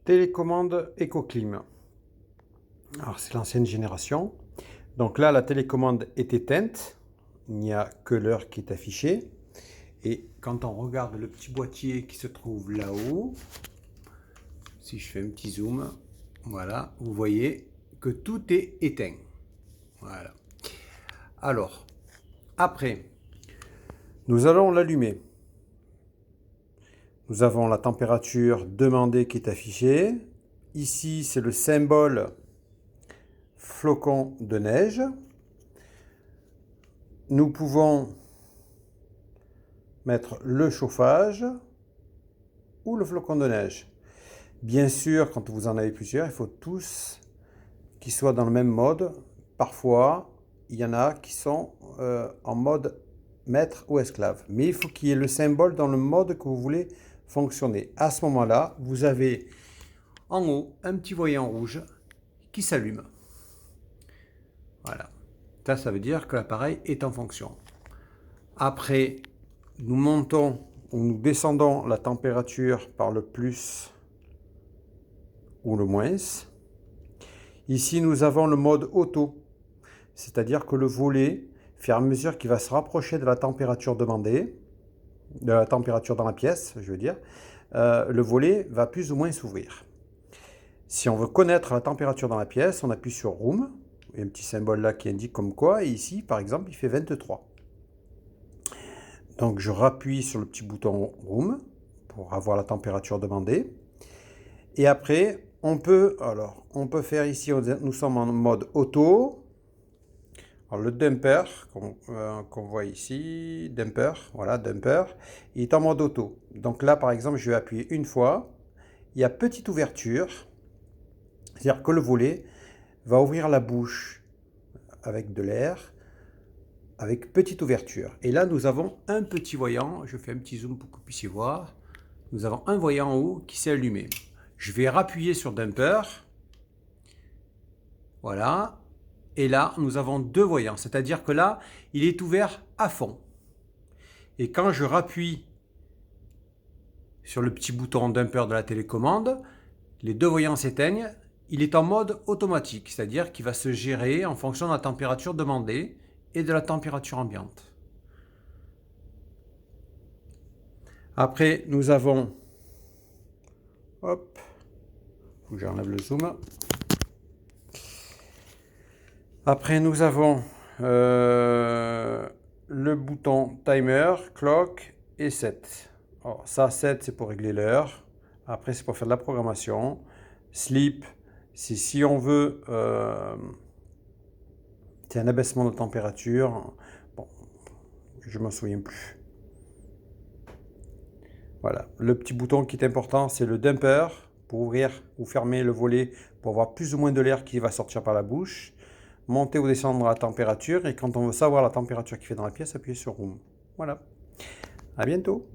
télécommande EcoClim. Alors c'est l'ancienne génération. Donc là la télécommande est éteinte, il n'y a que l'heure qui est affichée. Et quand on regarde le petit boîtier qui se trouve là-haut, si je fais un petit zoom, voilà, vous voyez que tout est éteint. Voilà. Alors, après, nous allons l'allumer. Nous avons la température demandée qui est affichée. Ici, c'est le symbole flocon de neige. Nous pouvons mettre le chauffage ou le flocon de neige. Bien sûr, quand vous en avez plusieurs, il faut tous qu'ils soient dans le même mode. Parfois, il y en a qui sont en mode maître ou esclave. Mais il faut qu'il y ait le symbole dans le mode que vous voulez fonctionner. À ce moment-là, vous avez en haut un petit voyant rouge qui s'allume. Voilà. Ça veut dire que l'appareil est en fonction. Après, nous montons ou nous descendons la température par le plus ou le moins. Ici, nous avons le mode auto, c'est-à-dire que le volet, au fur et à mesure qu'il va se rapprocher de la température demandée, de la température dans la pièce, je veux dire, le volet va plus ou moins s'ouvrir. Si on veut connaître la température dans la pièce, on appuie sur Room, il y a un petit symbole là qui indique comme quoi, et ici, par exemple, il fait 23. Donc je rappuie sur le petit bouton Room pour avoir la température demandée. Et après, on peut faire ici, nous sommes en mode auto. Alors le dumper qu'on voit ici, dumper, voilà, dumper, il est en mode auto. Donc là, par exemple, je vais appuyer une fois. Il y a petite ouverture, c'est-à-dire que le volet va ouvrir la bouche avec de l'air, avec petite ouverture. Et là, nous avons un petit voyant. Je fais un petit zoom pour que vous puissiez voir. Nous avons un voyant en haut qui s'est allumé. Je vais rappuyer sur dumper. Voilà. Et là, nous avons deux voyants. C'est-à-dire que là, il est ouvert à fond. Et quand je rappuie sur le petit bouton dumper de la télécommande, les deux voyants s'éteignent. Il est en mode automatique. C'est-à-dire qu'il va se gérer en fonction de la température demandée et de la température ambiante. Après, nous avons... Hop. Faut que j'enlève le zoom. Après, nous avons le bouton timer, clock et set. Alors, ça, set, c'est pour régler l'heure. Après, c'est pour faire de la programmation. Sleep, c'est si on veut... c'est un abaissement de température. Bon, je ne m'en souviens plus. Voilà. Le petit bouton qui est important, c'est le dumper pour ouvrir ou fermer le volet pour avoir plus ou moins de l'air qui va sortir par la bouche. Monter ou descendre la température. Et quand on veut savoir la température qu'il fait dans la pièce, appuyez sur Room. Voilà. À bientôt.